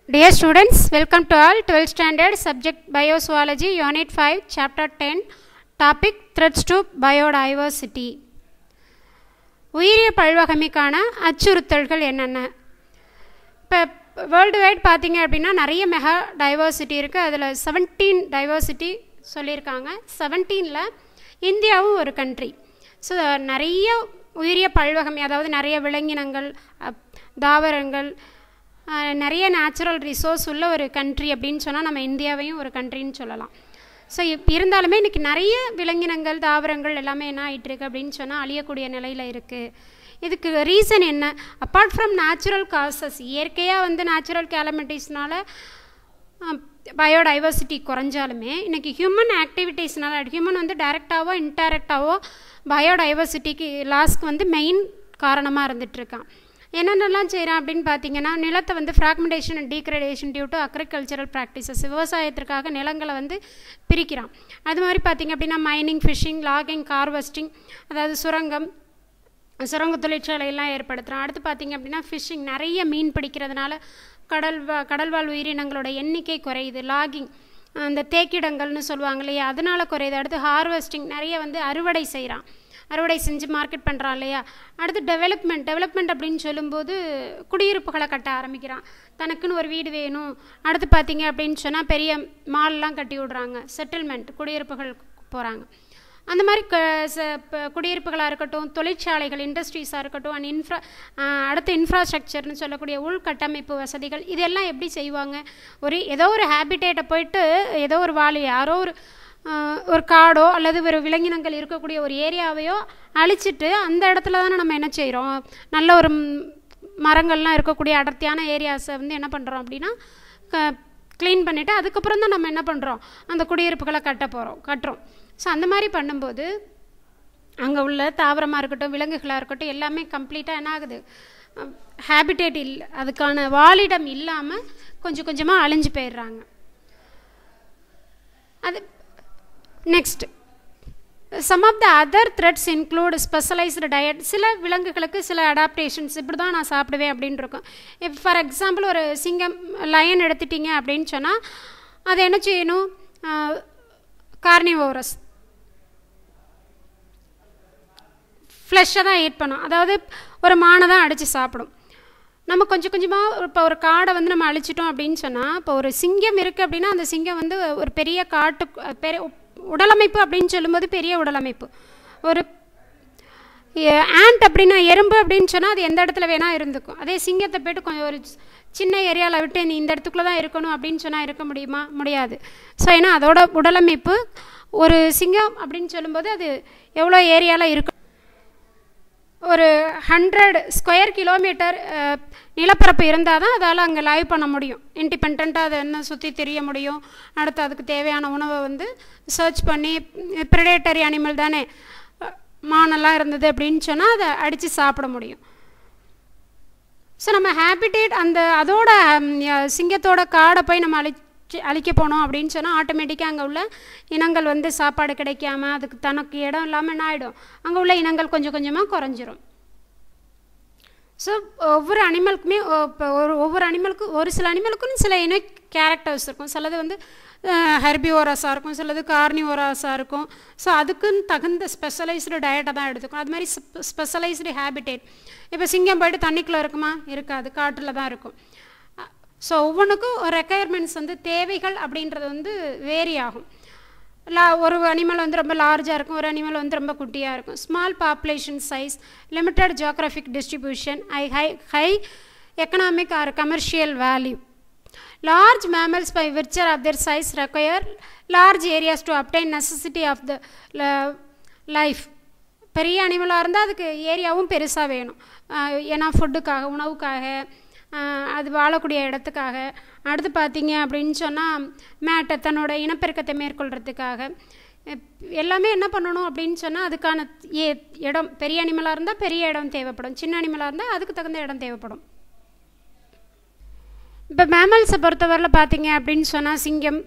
Dear students, welcome to all 12th standard subject Biozoology Unit 5 Chapter 10 Topic Threats to Biodiversity. உயிரிய பல்வகைமைக்கான அச்சுறுத்தல்கள் என்னென்ன? இப்போ world wide பார்த்தீங்க அப்படின்னா நிறைய மெகா டைவர்சிட்டி இருக்குது. அதில் 17 டைவர்சிட்டி சொல்லியிருக்காங்க. 17ல் இந்தியாவும் ஒரு கண்ட்ரி. ஸோ நிறைய உயிரிய பல்வகைமை, அதாவது நிறைய விலங்கினங்கள், தாவரங்கள், நிறைய நேச்சுரல் ரிசோர்ஸ் உள்ள ஒரு கண்ட்ரி அப்படின்னு சொன்னால் நம்ம இந்தியாவையும் ஒரு கண்ட்ரின்னு சொல்லலாம். ஸோ இருந்தாலுமே இன்றைக்கி நிறைய விலங்கினங்கள், தாவரங்கள் எல்லாமே என்ன ஆகிட்டுருக்கு அப்படின்னு சொன்னால் அழியக்கூடிய நிலையில் இருக்குது. இதுக்கு ரீசன் என்ன? அப்பார்ட் ஃப்ரம் நேச்சுரல் காசஸ், இயற்கையாக வந்து நேச்சுரல் கேலமிட்டிஸ்னால பயோடைவர்சிட்டி குறைஞ்சாலுமே இன்றைக்கி ஹியூமன் ஆக்டிவிட்டீஸ்னால, ஹியூமன் வந்து டைரெக்டாகவோ இன்டைரக்டாகவோ பயோடைவர்சிட்டிக்கு லாஸ்க்கு வந்து மெயின் காரணமாக இருந்துகிட்ருக்கான். என்னென்னலாம் செய்கிறான் அப்படின்னு பார்த்தீங்கன்னா, நிலத்தை வந்து fragmentation and degradation due to agricultural practices, விவசாயத்திற்காக நிலங்களை வந்து பிரிக்கிறான். அது மாதிரி பார்த்திங்க அப்படின்னா மைனிங், ஃபிஷிங், லாகிங், ஹார்வெஸ்டிங், அதாவது சுரங்க தொழிற்சாலையெல்லாம் ஏற்படுத்துகிறான். அடுத்து பார்த்திங்க அப்படின்னா ஃபிஷிங், நிறைய மீன் பிடிக்கிறதுனால கடல்வாழ் உயிரினங்களோட எண்ணிக்கை குறையுது. லாகிங், அந்த தேக்கிடங்கள்னு சொல்லுவாங்க இல்லையா, அதனால் குறையுது. அடுத்து ஹார்வெஸ்டிங், நிறைய வந்து அறுவடை செய்கிறான், அறுவடை செஞ்சு மார்க்கெட் பண்ணுறான் இல்லையா. அடுத்து டெவலப்மெண்ட் அப்படின்னு சொல்லும்போது குடியிருப்புகளை கட்ட ஆரம்பிக்கிறான், தனக்குன்னு ஒரு வீடு வேணும். அடுத்து பார்த்தீங்க அப்படின்னு சொன்னால் பெரிய மால்லாம் கட்டி விடுறாங்க, செட்டில்மெண்ட், குடியிருப்புகள் போகிறாங்க. அந்த மாதிரி குடியிருப்புகளாக இருக்கட்டும், தொழிற்சாலைகள், இண்டஸ்ட்ரீஸாக இருக்கட்டும், அண்ட் அடுத்து இன்ஃப்ராஸ்ட்ரக்சர்னு சொல்லக்கூடிய உள்கட்டமைப்பு வசதிகள், இதெல்லாம் எப்படி செய்வாங்க? ஏதோ ஒரு ஹேபிட்டேட்டை போயிட்டு ஏதோ ஒரு யாரோ ஒரு காடோ அல்லது ஒரு விலங்கினங்கள் இருக்கக்கூடிய ஒரு ஏரியாவையோ அழிச்சிட்டு அந்த இடத்துல தானே நம்ம என்ன செய்கிறோம், நல்ல ஒரு மரங்கள்லாம் இருக்கக்கூடிய அடர்த்தியான ஏரியாஸை வந்து என்ன பண்ணுறோம் அப்படின்னா க்ளீன் பண்ணிவிட்டு அதுக்கப்புறம் தான் நம்ம என்ன பண்ணுறோம், அந்த குடியிருப்புகளை கட்டுறோம். ஸோ அந்த மாதிரி பண்ணும்போது அங்கே உள்ள தாவரமாக இருக்கட்டும், விலங்குகளாக இருக்கட்டும், எல்லாமே கம்ப்ளீட்டாக என்ன ஆகுது, ஹேபிட்டேட் இல்லை, அதுக்கான வாழிடம் இல்லாமல் கொஞ்சம் கொஞ்சமாக அழிஞ்சு போயிடுறாங்க. அது next, some of the other threads include specialised diet. சில விலங்குகளுக்கு சில அடாப்டேஷன்ஸ், இப்படி தான் நான் சாப்பிடுவேன் அப்படின்னு இருக்கும். இப்போ ஃபார் எக்ஸாம்பிள் ஒரு சிங்கம், லயன் எடுத்துட்டிங்க அப்படின்னு சொன்னால் அது என்ன செய்யணும், கார்னிவோரஸ், ஃப்ளெஷ்ஷை தான் ஈட் பண்ணும், அதாவது ஒரு மானை தான் அடித்து சாப்பிடும். நம்ம கொஞ்சம் கொஞ்சமாக இப்போ ஒரு காடை வந்து நம்ம அழிச்சிட்டோம் அப்படின்னு சொன்னால், இப்போ ஒரு சிங்கம் இருக்குது அப்படின்னா அந்த சிங்கம் வந்து ஒரு பெரிய உடலமைப்பு அப்படின்னு சொல்லும்போது பெரிய உடலமைப்பு. ஒரு ஆண்ட் அப்படின்னா எறும்பு அப்படின்னு சொன்னால் அது எந்த இடத்துல வேணால் இருந்துக்கும். அதே சிங்கத்தை போய்ட்டு கொஞ்சம் ஒரு சின்ன ஏரியாவில் விட்டு நீ இந்த இடத்துக்குள்ளே தான் இருக்கணும் அப்படின்னு சொன்னால் இருக்க முடியுமா? முடியாது. ஸோ ஏன்னா அதோட உடலமைப்பு, ஒரு சிங்கம் அப்படின்னு சொல்லும்போது அது எவ்வளோ ஏரியாவில் இருக்கும், ஒரு 100 ஸ்கொயர் கிலோமீட்டர் நிலப்பரப்பு இருந்தால் தான் அதால் அங்கே லைவ் பண்ண முடியும், இண்டிபெண்ட்டாக அதை என்ன சுற்றி தெரிய முடியும். அடுத்து அதுக்கு தேவையான உணவை வந்து சர்ச் பண்ணி, ப்ரெடேட்டரி அனிமல் தானே, மானெல்லாம் இருந்தது அப்படின்னு சொன்னால் அதை அடித்து சாப்பிட முடியும். ஸோ நம்ம ஹேபிட்டேட் அதோட சிங்கத்தோட காடை போய் நம்ம அழிக்க போனோம் அப்படின்னு சொன்னால் ஆட்டோமேட்டிக்காக அங்கே உள்ள இனங்கள் வந்து சாப்பாடு கிடைக்காம அதுக்கு தனக்கு இடம் இல்லாமல் என்ன ஆகிடும், அங்கே உள்ள இனங்கள் கொஞ்சம் கொஞ்சமாக குறைஞ்சிரும். ஸோ ஒவ்வொரு அனிமலுக்குமே ஒவ்வொரு அனிமலுக்கும் ஒரு சில அனிமலுக்கும் சில கேரக்டர்ஸ் இருக்கும். சிலது வந்து ஹெர்பிவோரஸாக இருக்கும், சிலது கார்னிவோரஸாக இருக்கும். ஸோ அதுக்குன்னு தகுந்த ஸ்பெஷலைஸ்டு டயட்டை தான் எடுத்துக்கும். அது மாதிரி ஸ்பெஷலைஸ்டு ஹேபிட்டேட். இப்போ சிங்கம் போய்ட்டு தண்ணிக்குள்ளே இருக்குமா? இருக்காது, காட்டில் தான் இருக்கும். ஸோ ஒவ்வொன்றுக்கும் ஒரு ரெக்குயர்மெண்ட்ஸ் வந்து தேவைகள் அப்படின்றது வந்து வேரி ஆகும். ஒரு அனிமல் வந்து ரொம்ப லார்ஜாக இருக்கும், ஒரு அனிமல் வந்து ரொம்ப குட்டியாக இருக்கும். Small population size, limited geographic distribution, high economic or commercial value. Large mammals by விர்ச்சர் of their size require large areas to obtain necessity of the life. பெரிய அனிமலாக இருந்தால் அதுக்கு ஏரியாவும் பெருசாக வேணும், ஏன்னா ஃபுட்டுக்காக, உணவுக்காக, அது வாழக்கூடிய இடத்துக்காக. அடுத்து பார்த்தீங்க அப்படின்னு சொன்னால் மேட்டை, தன்னோட இனப்பெருக்கத்தை மேற்கொள்கிறதுக்காக எல்லாமே என்ன பண்ணணும் அப்படின்னு சொன்னால் அதுக்கான இடம், பெரிய அனிமலாக இருந்தால் பெரிய இடம் தேவைப்படும், சின்ன அனிமலாக இருந்தால் அதுக்கு தகுந்த இடம் தேவைப்படும். இப்போ மேமல்ஸை பொறுத்தவரையில் பார்த்தீங்க அப்படின்னு சொன்னால் சிங்கம்,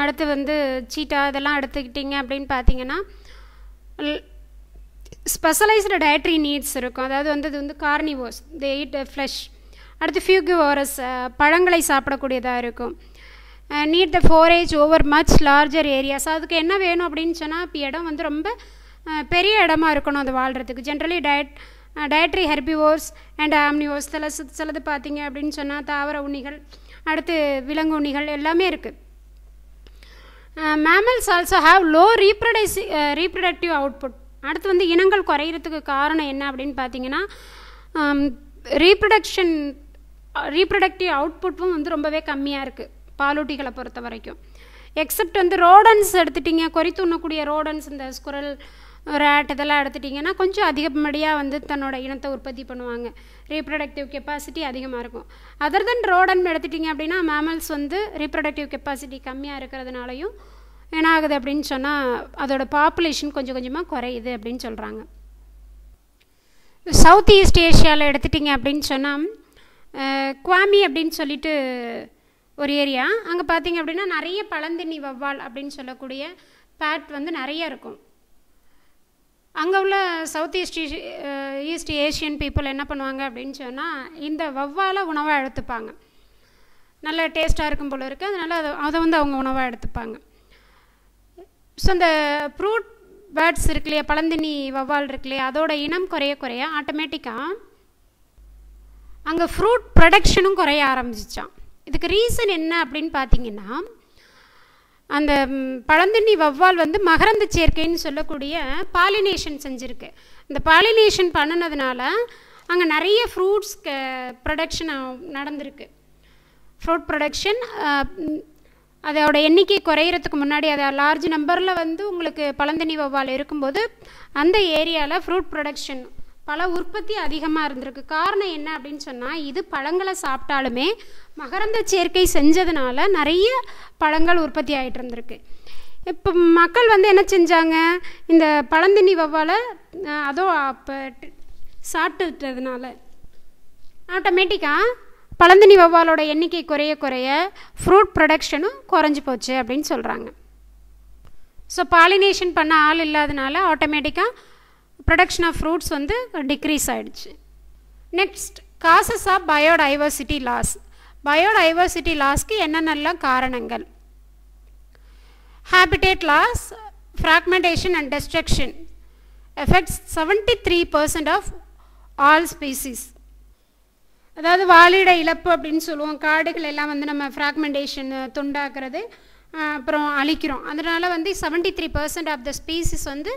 அடுத்து வந்து சீட்டா, இதெல்லாம் எடுத்துக்கிட்டிங்க அப்படின்னு பார்த்தீங்கன்னா ஸ்பெஷலைஸ்டு டயட்ரி நீட்ஸ் இருக்கும். அதாவது வந்து இது வந்து கார்னிவோர்ஸ், தே ஈட் ஃப்ளஷ். அடுத்து ஃபியூகிவோரஸ், பழங்களை சாப்பிடக்கூடியதாக இருக்கும். Need the forage over much larger areas. அதுக்கு என்ன வேணும் அப்படின்னு சொன்னால், இப்போ இடம் வந்து ரொம்ப பெரிய இடமா இருக்கணும் அது வாழ்கிறதுக்கு. Generally dietary herbivores and omnivores. சிலது பார்த்தீங்க அப்படின்னு சொன்னால் தாவர உண்ணிகள், அடுத்து விலங்கு உண்ணிகள் எல்லாமே இருக்குது. Mammals also have low reproductive output. அடுத்து வந்து இனங்கள் குறையிறதுக்கு காரணம் என்ன அப்படின்னு பார்த்தீங்கன்னா, ரீப்ரடக்டிவ் அவுட்புட்டும் வந்து ரொம்பவே கம்மியாக இருக்குது பாலூட்டிகளை பொறுத்த வரைக்கும். எக்ஸப்ட் வந்து ரோடன்ஸ் எடுத்துட்டிங்க, கொறித்து உண்ணக்கூடிய ரோடன்ஸ், இந்த ஸ்குரல், ரேட் இதெல்லாம் எடுத்துட்டிங்கன்னா கொஞ்சம் அதிகப்படியாக வந்து தன்னோட இனத்தை உற்பத்தி பண்ணுவாங்க. ரீப்ரடக்டிவ் கெப்பாசிட்டி அதிகமாக இருக்கும். அதர் தென் ரோடன் எடுத்துட்டிங்க அப்படின்னா மேமல்ஸ் வந்து ரீப்ரடக்டிவ் கெப்பாசிட்டி கம்மியாக இருக்கிறதுனாலையும் என்ன ஆகுது அப்படின்னு சொன்னால் அதோட பாப்புலேஷன் கொஞ்சம் கொஞ்சமாக குறையுது அப்படின்னு சொல்கிறாங்க. சவுத் ஈஸ்ட் ஏஷியாவில் எடுத்துட்டிங்க அப்படின்னு சொன்னால் குவாமி அப்படின்னு சொல்லிட்டு ஒரு ஏரியா, அங்கே பார்த்தீங்க அப்படின்னா நிறைய பழந்தின்னி வவ்வால் அப்படின்னு சொல்லக்கூடிய பேட் வந்து நிறைய இருக்கும். அங்கே உள்ள சவுத் ஈஸ்ட் ஏஷியன் பீப்புள் என்ன பண்ணுவாங்க அப்படின்னு சொன்னால் இந்த வவ்வாலை உணவாக எடுத்துப்பாங்க. நல்ல டேஸ்ட்டாக இருக்கும் போல இருக்குது, அதனால் அதை வந்து அவங்க உணவாக எடுத்துப்பாங்க. ஸோ இந்த ஃப்ரூட் பேர்ட்ஸ் இருக்கு இல்லையா, பழந்தின்னி வவ்வால் இருக்கு இல்லையா, அதோட இனம் குறைய ஆட்டோமேட்டிக்காக அங்கே ஃப்ரூட் ப்ரொடக்ஷனும் குறைய ஆரம்பிச்சிச்சான். இதுக்கு ரீசன் என்ன அப்படின்னு பார்த்தீங்கன்னா, அந்த பழந்தின்னி வவ்வால் வந்து மகரந்த சேர்க்கைன்னு சொல்லக்கூடிய பாலினேஷன் செஞ்சுருக்கு. இந்த பாலினேஷன் பண்ணினதுனால அங்கே நிறைய ஃப்ரூட்ஸ் ப்ரொடக்ஷன் நடந்திருக்கு. ஃப்ரூட் ப்ரொடக்ஷன் அதோட எண்ணிக்கை குறையிறதுக்கு முன்னாடி, அதை லார்ஜ் நம்பரில் வந்து உங்களுக்கு பழந்தின்னி வவ்வால் இருக்கும்போது அந்த ஏரியாவில் ஃப்ரூட் ப்ரொடக்ஷன் பல உற்பத்தி அதிகமாக இருந்திருக்கு. காரணம் என்ன அப்படின்னு சொன்னால், இது பழங்களை சாப்பிட்டாலுமே மகரந்த சேர்க்கை செஞ்சதுனால நிறைய பழங்கள் உற்பத்தி ஆகிட்டு இருந்திருக்கு. இப்போ மக்கள் வந்து என்ன செஞ்சாங்க, இந்த பழந்தின்னி வவ்வாலை அப்போ சாப்பிட்டுட்டதுனால ஆட்டோமேட்டிக்காக பழந்தின்னி வவ்வாலோட எண்ணிக்கை குறைய ஃப்ரூட் ப்ரொடக்ஷனும் குறைஞ்சி போச்சு அப்படின்னு சொல்கிறாங்க. ஸோ பாலினேஷன் பண்ண ஆள் இல்லாதனால ஆட்டோமேட்டிக்காக ப்ரொடக்ஷன் ஆஃப் ஃப்ரூட்ஸ் வந்து டிக்ரீஸ் ஆகிடுச்சு. Next, causes of biodiversity loss. Biodiversity லாஸ்க்கு என்னென்னலாம் காரணங்கள்? Habitat loss, fragmentation and destruction effects 73% of all species. அதாவது வாழிட இழப்பு அப்படின்னு சொல்லுவோம். காடுகள் எல்லாம் வந்து நம்ம ஃப்ராக்மெண்டேஷன் துண்டாக்குறது, அப்புறம் அழிக்கிறோம். அதனால் வந்து 73% ஆஃப் த ஸ்பீசிஸ் வந்து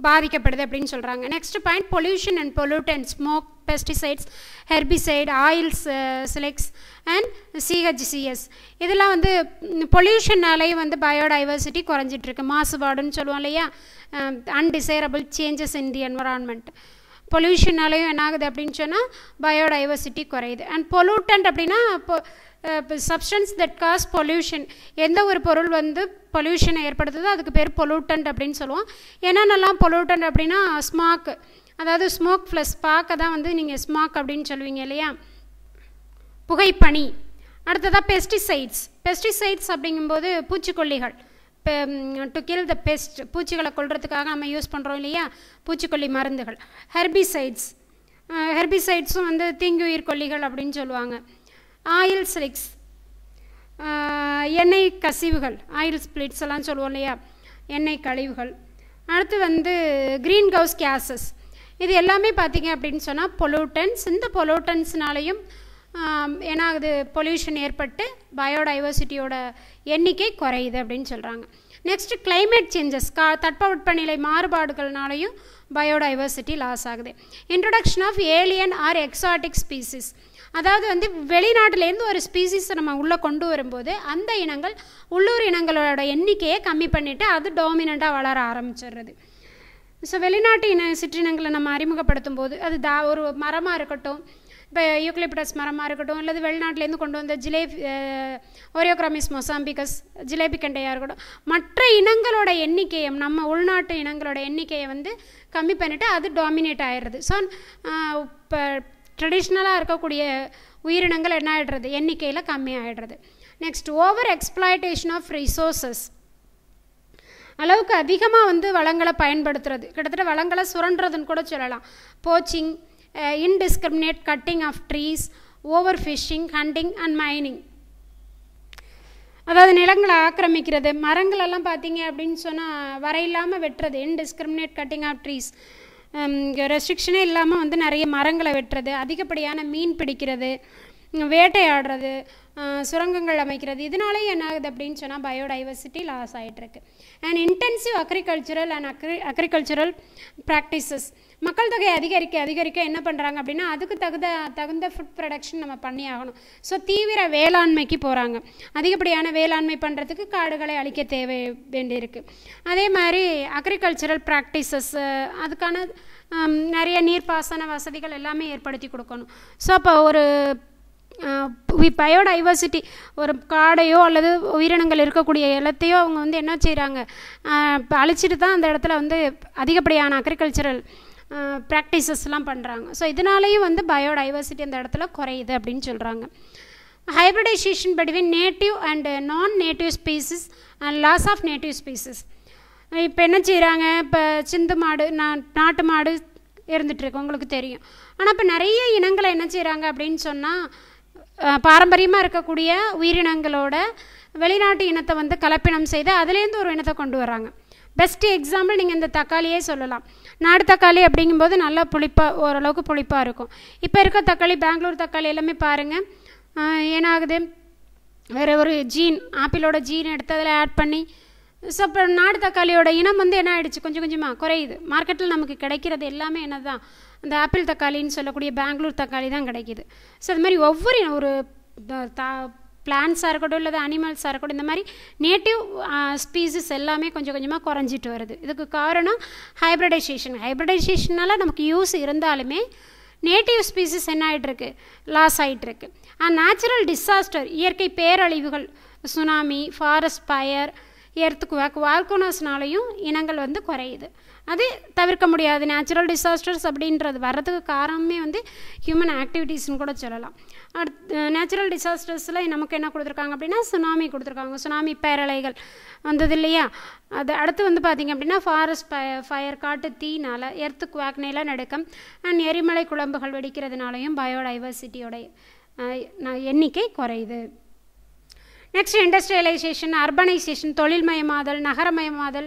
பாதிக்கப்படுது அப்படின்னு சொல்கிறாங்க. Next point, pollution and pollutant, smoke, pesticides, herbicide, oils, slicks and சிஹெச்சிஎஸ். இதெல்லாம் வந்து பொல்யூஷன்னாலேயும் வந்து பயோடைவர்சிட்டி குறைஞ்சிட்ருக்கு. மாசுபாடுன்னு சொல்லுவோம் இல்லையா, undesirable changes in the environment. பொல்யூஷனாலேயும் என்ன ஆகுது அப்படின்னு சொன்னால் பயோடைவர்சிட்டி குறையுது. அண்ட் பொல்யூட்டன்ட் அப்படின்னா சப்ஸ்டன்ஸ் தட் காஸ் பொல்யூஷன். எந்த ஒரு பொருள் வந்து பொல்யூஷனை ஏற்படுத்துதோ அதுக்கு பேர் பொல்யூட்டன்ட் அப்படின்னு சொல்லுவோம். என்னென்னலாம் பொல்யூட்டன்ட் அப்படின்னா, ஸ்மாக், அதாவது ஸ்மோக் ப்ளஸ் ஸ்பாக்கை தான் வந்து நீங்கள் ஸ்மாக் அப்படின்னு சொல்லுவீங்க இல்லையா, புகைப்பனி. அடுத்ததாக பெஸ்டிசைட்ஸ் அப்படிங்கும்போது பூச்சிக்கொல்லிகள், டு கில் த பெஸ்ட், பூச்சிகளை கொல்றதுக்காக நம்ம யூஸ் பண்ணுறோம் இல்லையா, பூச்சிக்கொல்லி மருந்துகள். ஹெர்பிசைட்ஸும் வந்து தீங்குயிர் கொல்லிகள் அப்படின்னு சொல்லுவாங்க. ஆயில் ஸ்லிக்ஸ், எண்ணெய் கசிவுகள், ஆயில் ஸ்பிளிட்ஸ் எல்லாம் சொல்லுவோம் இல்லையா, எண்ணெய் கழிவுகள். அடுத்து வந்து க்ரீன் ஹவுஸ் கேஸஸ். இது எல்லாமே பார்த்திங்க அப்படின்னு சொன்னால் பொல்யூட்டன்ஸ். இந்த பொல்யூட்டன்ஸ்னாலையும் என்ன ஆகுது, பொல்யூஷன் ஏற்பட்டு பயோடைவர்சிட்டியோட எண்ணிக்கை குறையுது அப்படின்னு சொல்கிறாங்க. நெக்ஸ்ட், கிளைமேட் சேஞ்சஸ், தட்பவெப்பநிலை மாறுபாடுகள்னாலையும் பயோடைவர்சிட்டி லாஸ் ஆகுது. Introduction of alien or exotic species, அதாவது வந்து வெளிநாட்டிலேருந்து ஒரு ஸ்பீசிஸை நம்ம உள்ளே கொண்டு வரும்போது அந்த இனங்கள் உள்ளூர் இனங்களோட எண்ணிக்கையை கம்மி பண்ணிவிட்டு அது டாமினண்ட்டாக வளர ஆரம்பிச்சிடுறது. ஸோ வெளிநாட்டு சிற்றினங்களை நம்ம அறிமுகப்படுத்தும் போது அது ஒரு மரமாக இருக்கட்டும், இப்போ யூக்லிப்டஸ் மரமாக இருக்கட்டும், அல்லது வெளிநாட்டிலேருந்து கொண்டு வந்த ஓரியோக்ராமிஸ் மொசாம்பிகஸ் ஜிலேபி கண்டையாக இருக்கட்டும், மற்ற இனங்களோட எண்ணிக்கையை, நம்ம உள்நாட்டு இனங்களோட எண்ணிக்கையை வந்து கம்மி பண்ணிவிட்டு அது டாமினேட் ஆகிடுறது. ஸோ இப்போ ட்ரெடிஷ்னலாக இருக்கக்கூடிய உயிரினங்கள் என்ன ஆகிடுறது, எண்ணிக்கையில் கம்மி ஆகிடுறது. Next, over exploitation of resources, அளவுக்கு அதிகமாக வந்து வளங்களை பயன்படுத்துறது, கிட்டத்தட்ட வளங்களை சுரண்டுறதுன்னு கூட சொல்லலாம். Poaching, indiscriminate cutting of trees, over fishing, hunting and mining. அதாவது நிலங்களை ஆக்கிரமிக்கிறது, மரங்களெல்லாம் பார்த்தீங்க அப்படின்னு சொன்னால் வரையில்லாமல் வெட்டுறது, இன்டிஸ்கிரிமினேட் கட்டிங் ஆஃப் ட்ரீஸ், ரெஸ்ட்ரிக்ஷனே இல்லாமல் வந்து நிறைய மரங்களை வெட்டுறது, அதிகப்படியான மீன் பிடிக்கிறது, வேட்டையாடுறது, சுரங்கங்கள் அமைக்கிறது. இதனாலே என்ன ஆகுது அப்படின்னு சொன்னால் பயோடைவர்சிட்டி லாஸ் ஆகிட்டுருக்கு. And intensive agricultural and agricultural practices, மக்கள் தொகை அதிகரிக்க என்ன பண்ணுறாங்க அப்படின்னா அதுக்கு தகுந்த ஃபுட் ப்ரொடக்ஷன் நம்ம பண்ணி ஆகணும். ஸோ தீவிர வேளாண்மைக்கு போகிறாங்க. அதிகப்படியான வேளாண்மை பண்ணுறதுக்கு காடுகளை அழிக்க வேண்டியிருக்கு. அதே மாதிரி அக்ரிகல்ச்சுரல் ப்ராக்டிசஸ், அதுக்கான நிறைய நீர்ப்பாசன வசதிகள் எல்லாமே ஏற்படுத்தி கொடுக்கணும். ஸோ அப்போ ஒரு பயோடைவர்சிட்டி, ஒரு காடையோ அல்லது உயிரினங்கள் இருக்கக்கூடிய இடத்தையோ அவங்க வந்து என்ன செய்கிறாங்க, அழிச்சிட்டு தான் அந்த இடத்துல வந்து அதிகப்படியான அக்ரிகல்ச்சரல் ப்ராக்டிசஸ்லாம் பண்ணுறாங்க. ஸோ இதனாலேயும் வந்து பயோடைவர்சிட்டி அந்த இடத்துல குறையுது அப்படின்னு சொல்கிறாங்க. Hybridisation between native and non native species and loss of native species. இப்போ என்ன செய்கிறாங்க, இப்போ சிந்து மாடு, நாட்டு மாடு இருந்துகிட்ருக்கு உங்களுக்கு தெரியும். ஆனால் இப்போ நிறைய இனங்களை என்ன செய்கிறாங்க அப்படின்னு சொன்னால் பாரம்பரியமாக இருக்கக்கூடிய உயிரினங்களோட வெளிநாட்டு இனத்தை வந்து கலப்பினம் செய்து அதுலேருந்து ஒரு இனத்தை கொண்டு வராங்க. பெஸ்ட் எக்ஸாம்பிள் நீங்கள் இந்த தக்காளியே சொல்லலாம். நாடு தக்காளி அப்படிங்கும்போது நல்லா புளிப்பாக, ஓரளவுக்கு புளிப்பாக இருக்கும். இப்போ இருக்க தக்காளி, பெங்களூர் தக்காளி எல்லாமே பாருங்கள் ஏன்னாகுது, வேறு ஒரு ஜீன், ஆப்பிளோட ஜீன் எடுத்து அதில் ஆட் பண்ணி. ஸோ இப்போ நாடு தக்காளியோட இனம் வந்து என்ன ஆகிடுச்சு, கொஞ்சம் கொஞ்சமாக குறையுது. மார்க்கெட்டில் நமக்கு கிடைக்கிறது எல்லாமே என்ன தான், அந்த ஆப்பிள் தக்காளின்னு சொல்லக்கூடிய பெங்களூர் தக்காளி தான் கிடைக்கிது. ஸோ அது மாதிரி ஒவ்வொரு ஒரு பிளான்ஸாக இருக்கட்டும் இல்லை அனிமல்ஸாக இருக்கட்டும், இந்த மாதிரி நேட்டிவ் ஸ்பீசிஸ் எல்லாமே கொஞ்சம் கொஞ்சமாக குறைஞ்சிட்டு வருது. இதுக்கு காரணம் ஹைப்ரிடைசேஷனால் நமக்கு யூஸ் இருந்தாலுமே நேட்டிவ் ஸ்பீசிஸ் என்ன ஆகிட்டுருக்கு, லாஸ் ஆகிட்டுருக்கு. நேச்சுரல் டிசாஸ்டர், இயற்கை பேரழிவுகள், சுனாமி, ஃபாரஸ்ட் ஃபயர், எர்த்குவேக், வால்கனோஸ்னாலையும் இனங்கள் வந்து குறையுது. அது தவிர்க்க முடியாது. நேச்சுரல் டிசாஸ்டர்ஸ் அப்படின்றது வர்றதுக்கு காரணமே வந்து ஹியூமன் ஆக்டிவிட்டீஸ்னு கூட சொல்லலாம். நேச்சுரல் டிசாஸ்டர்ஸில் நமக்கு என்ன கொடுத்துருக்காங்க அப்படின்னா சுனாமி கொடுத்துருக்காங்க. சுனாமி பேரலைகள் வந்தது இல்லையா. அது அடுத்து வந்து பார்த்திங்க அப்படின்னா ஃபாரஸ்ட் ஃபயர், காட்டு தீனால், எர்த்குவேக், நிலநடுக்கம் அண்ட் எரிமலை குழம்புகள் வெடிக்கிறதுனாலையும் பயோடைவர்சிட்டியோட எண்ணிக்கை குறையுது. நெக்ஸ்ட் இண்டஸ்ட்ரியலைசேஷன், அர்பனைசேஷன், தொழில்மயமாதல், நகரமயமாதல்,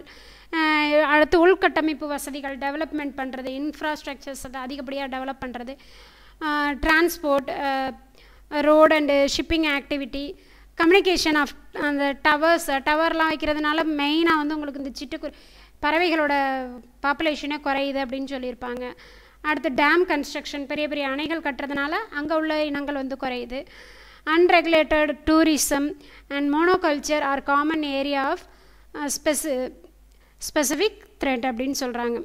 அடுத்து உள்கட்டமைப்பு வசதிகள் டெவலப்மெண்ட் பண்ணுறது, இன்ஃப்ராஸ்ட்ரக்சர்ஸ் அதை அதிகப்படியாக டெவலப் பண்ணுறது, transport, road and shipping activity, communication of அந்த டவர்லாம் வைக்கிறதுனால மெயினாக வந்து உங்களுக்கு இந்த சிட்டுக்குருவி பறவைகளோட பாப்புலேஷனே குறையுது அப்படின்னு சொல்லியிருப்பாங்க. அடுத்து டேம் கன்ஸ்ட்ரக்ஷன், பெரிய பெரிய அணைகள் கட்டுறதுனால அங்கே உள்ள இனங்கள் வந்து குறையுது. Unregulated tourism and monoculture are common area of specific threat அப்படின்னு சொல்கிறாங்க.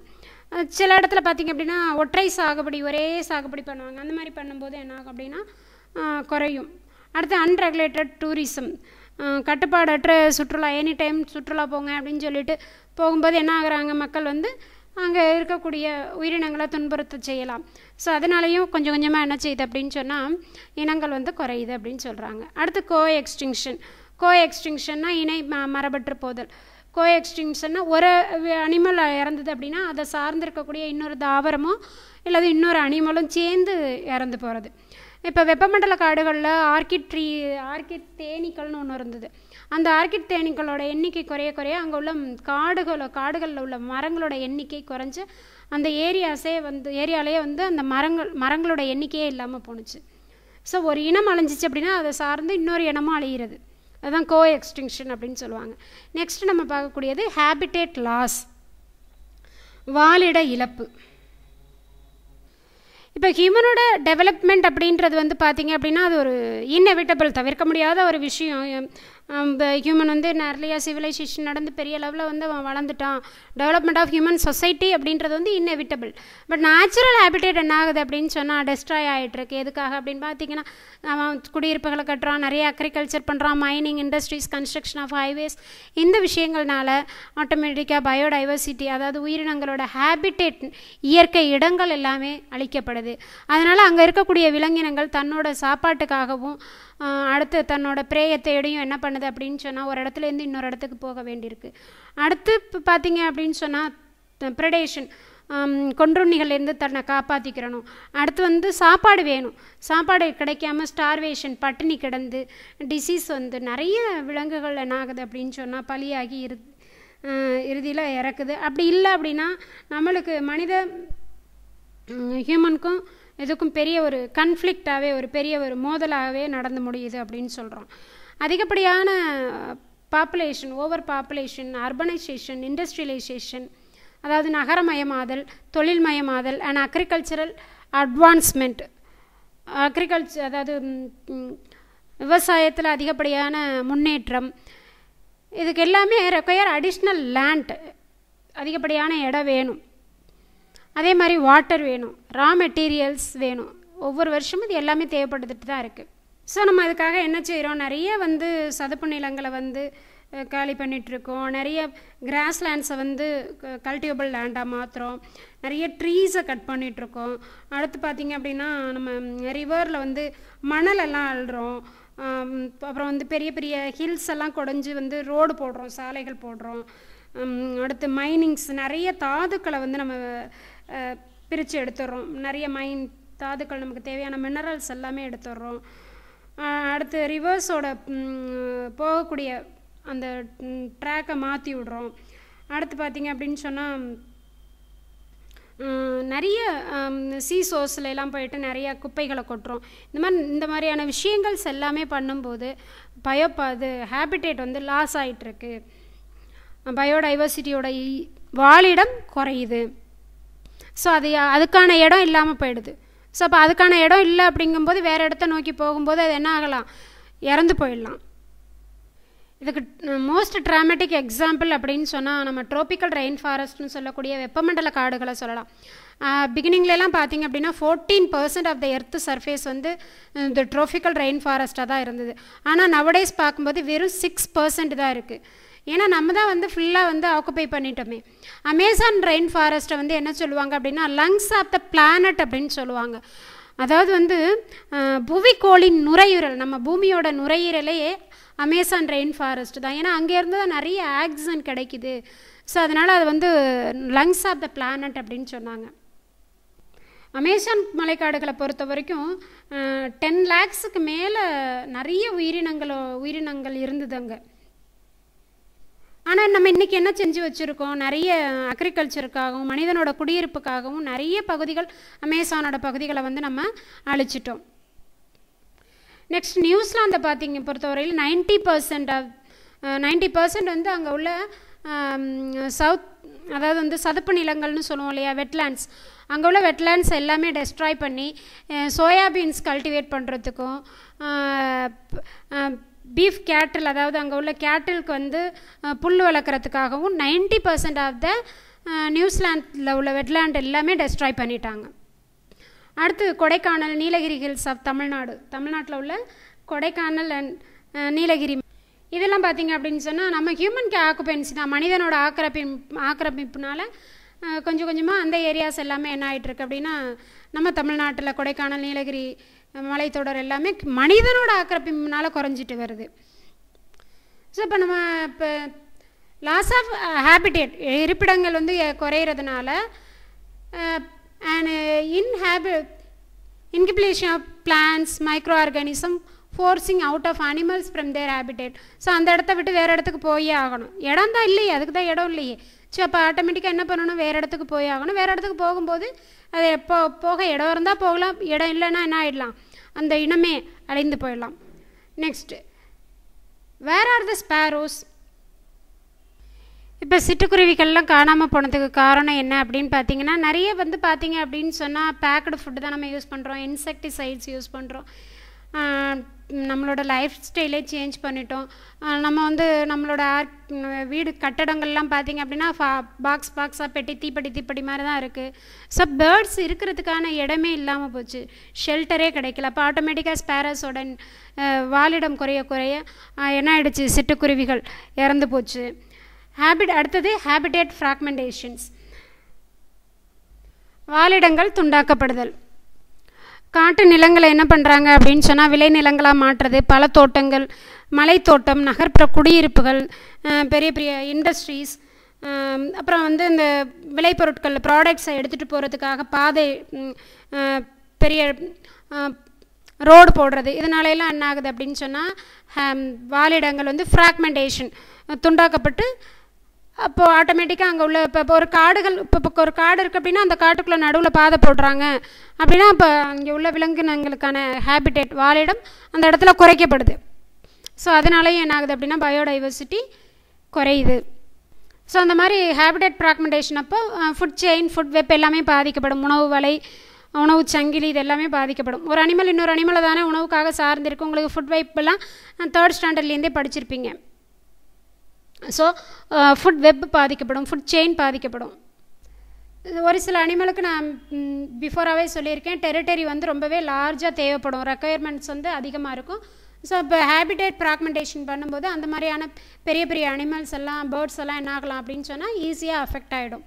சில இடத்துல பார்த்திங்க அப்படின்னா ஒற்றை சாகுபடி, ஒரே சாகுபடி பண்ணுவாங்க. அந்த மாதிரி பண்ணும்போது என்ன ஆகும் அப்படின்னா குறையும். அடுத்து அன்ரெகுலேட்டட் டூரிசம், கட்டுப்பாடற்ற சுற்றுலா, எனி டைம் சுற்றுலா போங்க அப்படின்னு சொல்லிட்டு போகும்போது என்ன ஆகுறாங்க, மக்கள் வந்து அங்கே இருக்கக்கூடிய உயிரினங்களை துன்புறுத்த செய்யலாம். ஸோ அதனாலையும் கொஞ்சம் கொஞ்சமாக என்ன செய்யுது அப்படின்னு சொன்னால் இனங்கள் வந்து குறையுது அப்படின்னு சொல்கிறாங்க. அடுத்து கோ எக்ஸ்டிங்ஷன்னா இணை மரபற்று போதல். கோ எக்ஸ்டிங்ஷன்னா ஒரு அனிமல் இறந்தது அப்படின்னா அதை சார்ந்திருக்கக்கூடிய இன்னொரு தாவரமோ இல்லை இன்னொரு அனிமலும் சேர்ந்து இறந்து போகிறது. இப்போ வெப்பமண்டல காடுகளில் ஆர்கிட் தேனீக்கள்னு ஒன்று இருந்தது. அந்த ஆர்கிட் தேனீக்களோட எண்ணிக்கை குறைய அங்கே உள்ள காடுகளில் உள்ள மரங்களோட எண்ணிக்கை குறைஞ்சி அந்த ஏரியாலேயே வந்து அந்த மரங்களோட எண்ணிக்கையே இல்லாமல் போணுச்சு. ஸோ ஒரு இனம் அழிஞ்சிச்சு அப்படின்னா அதை சார்ந்து இன்னொரு இனமும் அழிகிறது. அதுதான் கோ எக்ஸ்டிங்ஷன் அப்படின்னு சொல்லுவாங்க. நெக்ஸ்ட் நம்ம பார்க்கக்கூடியது ஹேபிடேட் லாஸ், வாழிட இழப்பு. இப்போ ஹியூமனோட டெவலப்மெண்ட் அப்படின்றது வந்து பார்த்திங்க அப்படின்னா அது ஒரு இன்எவிட்டபிள், தவிர்க்க முடியாத ஒரு விஷயம். ஹியூமன் வந்து நிறையா சிவிலைசேஷன் நடந்து பெரிய லெவலில் வந்து வளர்ந்துட்டான். டெவலப்மெண்ட் ஆஃப் ஹியூமன் சொசைட்டி அப்படின்றது வந்து இன்எவிட்டபிள். பட் நேச்சுரல் ஹேபிடேட் என்ன ஆகுது அப்படின்னு சொன்னால் டெஸ்ட்ராய் ஆகிட்டுருக்கு. எதுக்காக அப்படின்னு பார்த்தீங்கன்னா அவன் குடியிருப்புகளை கட்டுறான், நிறைய அக்ரிகல்ச்சர் பண்ணுறான், mining, industries, construction of highways. இந்த விஷயங்கள்னால ஆட்டோமேட்டிக்காக பயோடைவர்சிட்டி, அதாவது உயிரினங்களோட ஹேபிடேட், இயற்கை இடங்கள் எல்லாமே அழிக்கப்படுது. அதனால் அங்கே இருக்கக்கூடிய விலங்கினங்கள் தன்னோட சாப்பாட்டுக்காகவும் அடுத்து தன்னோட பிரேயை தேடியும் என்ன பண்ணுது அப்படின்னு சொன்னால் ஒரு இடத்துலேருந்து இன்னொரு இடத்துக்கு போக வேண்டியிருக்கு. அடுத்து இப்போ பார்த்தீங்க அப்படின்னு சொன்னால் ப்ரெடேஷன், கொன்றுண்ணிகள்லேருந்து தன்னை காப்பாற்றிக்கிறணும். அடுத்து வந்து சாப்பாடு வேணும். சாப்பாடு கிடைக்காம ஸ்டார்வேஷன் பட்டினி கிடந்து டிசீஸ் வந்து நிறைய விலங்குகள் என்ன ஆகுது அப்படின்னு சொன்னால் பலியாகி இறுதியில் இறக்குது. அப்படி இல்லை அப்படின்னா நம்மளுக்கு ஹியூமனுக்கும் இதுக்கும் பெரிய ஒரு கன்ஃப்ளிக்டாகவே ஒரு பெரிய ஒரு மோதலாகவே நடந்து முடியுது அப்படின்னு சொல்கிறோம். அதிகப்படியான population, over population, urbanisation, industrialisation, அதாவது நகரமயமாதல், தொழில்மயமாதல் அண்ட் அக்ரிகல்ச்சரல் அட்வான்ஸ்மெண்ட். அதாவது விவசாயத்தில் அதிகப்படியான முன்னேற்றம், இதுக்கு எல்லாமே ரெக்வயர் அடிஷ்னல் லேண்ட், அதிகப்படியான இடம் வேணும். அதே மாதிரி வாட்டர் வேணும், ரா மெட்டீரியல்ஸ் வேணும். ஒவ்வொரு வருஷமும் இது எல்லாமே தேவைப்பட்டுட்டு தான் இருக்குது. ஸோ நம்ம அதுக்காக என்ன செய்கிறோம், நிறைய வந்து சதுப்பு நிலங்களை வந்து காலி பண்ணிகிட்ருக்கோம். நிறைய கிராஸ் லேண்ட்ஸை வந்து கல்டிவேபிள் லேண்டாக மாற்றுறோம். நிறைய ட்ரீஸை கட் பண்ணிகிட்ருக்கோம். அடுத்து பார்த்திங்க அப்படின்னா நம்ம ரிவரில் வந்து மணலெல்லாம் அள்ளுறோம். அப்புறம் வந்து பெரிய பெரிய ஹில்ஸ் எல்லாம் குடஞ்சி வந்து ரோடு போடுறோம், சாலைகள் போடுறோம். அடுத்து மைனிங்ஸ், நிறைய தாதுக்களை வந்து நம்ம பிரித்து எடுத்துடுறோம். நிறைய தாதுக்கள், நமக்கு தேவையான மினரல்ஸ் எல்லாமே எடுத்துடுறோம். அடுத்து ரிவர்ஸோட போகக்கூடிய அந்த ட்ராக்கை மாற்றி விடுறோம். அடுத்து பார்த்திங்க அப்படின்னு சொன்னால் நிறைய சீசோர்ஸில் எல்லாம் போயிட்டு நிறையா குப்பைகளை கொட்டுறோம். இந்த மாதிரியான விஷயங்கள்ஸ் எல்லாமே பண்ணும்போது ஹேபிடேட் வந்து லாஸ் ஆகிட்டுருக்கு. பயோடைவர்சிட்டியோட வாழிடம் குறையுது. ஸோ அதுக்கான இடம் இல்லாமல் போயிடுது. ஸோ அப்போ அதுக்கான இடம் இல்லை அப்படிங்கும்போது வேறு இடத்த நோக்கி போகும்போது அது என்ன ஆகலாம், இறந்து போயிடலாம். இதுக்கு மோஸ்ட் ட்ராமேட்டிக் எக்ஸாம்பிள் அப்படின்னு சொன்னால் நம்ம ட்ரோபிக்கல் ரெயின் ஃபாரஸ்ட்னு சொல்லக்கூடிய வெப்பமண்டல காடுகளை சொல்லலாம். பிகினிங்லலாம் பார்த்திங்க அப்படின்னா 14% ஆஃப் த எர்த்து சர்ஃபேஸ் வந்து இந்த ட்ரோபிக்கல் ரெயின் ஃபாரஸ்ட்டாக தான் இருந்தது. ஆனால் நவடேஸ் பார்க்கும்போது வெறும் 6% தான் இருக்குது. ஏன்னா நம்ம தான் வந்து ஃபுல்லாக வந்து ஆக்குப்பை பண்ணிட்டோமே. அமேசான் ரெயின் ஃபாரஸ்ட்டை வந்து என்ன சொல்லுவாங்க அப்படின்னா லங்ஸ் ஆஃப் த பிளானட் அப்படின்னு சொல்லுவாங்க. அதாவது வந்து புவிக்கோளின் நுரையீரல், நம்ம பூமியோட நுரையீரலையே அமேசான் ரெயின் ஃபாரஸ்ட் தான். ஏன்னா அங்கேருந்து தான் நிறைய ஆக்சிஜன் கிடைக்குது. ஸோ அதனால் அது வந்து லங்ஸ் ஆஃப் த பிளானட் அப்படின்னு சொன்னாங்க. அமேசான் மலைக்காடுகளை பொறுத்த வரைக்கும் 10 lakhsக்கு மேலே நிறைய உயிரினங்கள் இருந்தது அங்கே. ஆனால் நம்ம இன்றைக்கி என்ன செஞ்சு வச்சுருக்கோம், நிறைய அக்ரிகல்ச்சருக்காகவும் மனிதனோட குடியிருப்புக்காகவும் நிறைய பகுதிகள், அமேசானோட பகுதிகளை வந்து நம்ம அழிச்சிட்டோம். நெக்ஸ்ட் நியூசிலாந்தை பார்த்திங்க பொறுத்தவரையில் 90% வந்து அங்கே உள்ள அதாவது வந்து சதுப்பு நிலங்கள்னு சொல்லுவோம் இல்லையா, வெட்லேண்ட்ஸ், அங்கே உள்ள வெட்லேண்ட்ஸ் எல்லாமே டெஸ்ட்ராய் பண்ணி சோயாபீன்ஸ் கல்டிவேட் பண்ணுறதுக்கும் பீஃப் கேட்டில், அதாவது அங்கே உள்ள கேட்டிலுக்கு வந்து புல் வளர்க்குறதுக்காகவும் 90% ஆஃப் த நியூசிலாண்டில் உள்ள வெட்லேண்ட் எல்லாமே டெஸ்ட்ராய் பண்ணிட்டாங்க. அடுத்து கொடைக்கானல், நீலகிரி ஹில்ஸ் ஆஃப் தமிழ்நாட்டில் உள்ள கொடைக்கானல் அண்ட் நீலகிரி, இதெல்லாம் பார்த்திங்க அப்படின்னு சொன்னால் நம்ம ஹியூமன் ஆக்குபென்சி தான், மனிதனோட ஆக்கிரமிப்புனால கொஞ்சம் கொஞ்சமாக அந்த ஏரியாஸ் எல்லாமே என்ன ஆகிட்டுருக்கு அப்படின்னா நம்ம தமிழ்நாட்டில் கொடைக்கானல், நீலகிரி மலைத்தொடர் எல்லாமே மனிதனோட ஆக்கிரமிப்புனால குறைஞ்சிட்டு வருது. ஸோ இப்போ நம்ம லாஸ் ஆஃப் ஹேபிடேட், இருப்பிடங்கள் வந்து குறையிறதுனால incubation of plants, micro organism forcing out of animals from their habitat. So அந்த இடத்த விட்டு வேறு இடத்துக்கு போயே ஆகணும். இடம் தான் இல்லையே, அதுக்கு தான் இடம் இல்லையே. ஸோ அப்போ ஆட்டோமேட்டிக்காக என்ன பண்ணணும், வேறு இடத்துக்கு போய் ஆகணும். வேறு இடத்துக்கு போகும்போது அது எப்போ போக இடம் இருந்தால் போகலாம், இடம் இல்லைன்னா என்ன ஆகிடலாம், அந்த இனமே அழிந்து போயிடலாம். Next, where are the sparrows? இப்போ சிட்டுக்குருவிகள்லாம் காணாமல் போனதுக்கு காரணம் என்ன அப்படின்னு பார்த்தீங்கன்னா, நிறைய வந்து பார்த்தீங்க அப்படின்னு சொன்னால் பேக்கடு ஃபுட்டு தான் நம்ம யூஸ் பண்ணுறோம், இன்செக்டிசைட்ஸ் யூஸ் பண்ணுறோம், நம்மளோட லைஃப் ஸ்டைலே சேஞ்ச் பண்ணிட்டோம். நம்ம வந்து நம்மளோட வீடு கட்டடங்கள்லாம் பார்த்திங்க அப்படின்னா பாக்ஸாக தீப்பெட்டி மாதிரி தான் இருக்குது. ஸோ பேர்ட்ஸ் இருக்கிறதுக்கான இடமே இல்லாமல் போச்சு, ஷெல்டரே கிடைக்கல. அப்போ ஆட்டோமேட்டிக்காக ஸ்பேரஸோட வாழிடம் குறைய என்ன ஆகிடுச்சு, சிட்டுக்குருவிகள் இறந்து போச்சு. அடுத்தது ஹேபிடேட் ஃப்ராக்மெண்டேஷன்ஸ், வாழிடங்கள் துண்டாக்கப்படுதல். காட்டு நிலங்களை என்ன பண்ணுறாங்க அப்படின்னு சொன்னால் விளை நிலங்களாக மாற்றுறது, பழத்தோட்டங்கள், மலைத்தோட்டம், நகர்ப்புற குடியிருப்புகள், பெரிய பெரிய இண்டஸ்ட்ரீஸ், அப்புறம் வந்து இந்த விளைபொருட்கள் ப்ராடக்ட்ஸை எடுத்துகிட்டு போகிறதுக்காக பாதை, பெரிய ரோடு போடுறது, இதனாலெல்லாம் என்ன ஆகுது அப்படின்னு சொன்னால் வாழிடங்கள் வந்து ஃப்ராக்மெண்டேஷன், துண்டாக்கப்பட்டு அப்போது ஆட்டோமேட்டிக்காக அங்கே உள்ள இப்போ ஒரு காடுகள், இப்போ ஒரு காடு இருக்குது அப்படின்னா அந்த காட்டுக்குள்ளே நடுவில் பாதை போடுறாங்க அப்படின்னா இப்போ அங்கே உள்ள விலங்கினங்களுக்கான ஹேபிடேட் வாழிடம் அந்த இடத்துல குறைக்கப்படுது. ஸோ அதனாலேயும் என்ன ஆகுது அப்படின்னா பயோடைவர்சிட்டி குறையுது. ஸோ அந்த மாதிரி ஹேபிடேட் ஃப்ராக்மெண்டேஷன் அப்போ ஃபுட் செயின், ஃபுட் வெப் எல்லாமே பாதிக்கப்படும். உணவு வலை, உணவு சங்கிலி இது எல்லாமே பாதிக்கப்படும். ஒரு அனிமல் இன்னொரு அனிமலை தானே உணவுக்காக சார்ந்திருக்கு. உங்களுக்கு ஃபுட் வெப்பெல்லாம் 3rd ஸ்டாண்டர்ட்லேருந்தே படிச்சிருப்பீங்க. ஸோ ஃபுட் வெப் பாதிக்கப்படும், ஃபுட் செயின் பாதிக்கப்படும். ஒரு சில அனிமலுக்கு நான் பிஃபோராகவே சொல்லியிருக்கேன், டெரிட்டரி வந்து ரொம்பவே லார்ஜாக தேவைப்படும், ரெக்குயர்மெண்ட்ஸ் வந்து அதிகமாக இருக்கும். ஸோ இப்போ ஹேபிடேட் ஃப்ராக்மெண்டேஷன் பண்ணும்போது அந்த மாதிரியான பெரிய பெரிய அனிமல்ஸ் எல்லாம், பேர்ட்ஸ் எல்லாம் என்ன ஆகலாம் அப்படின்னு சொன்னால் ஈஸியாக அஃபெக்ட் ஆகிடும்.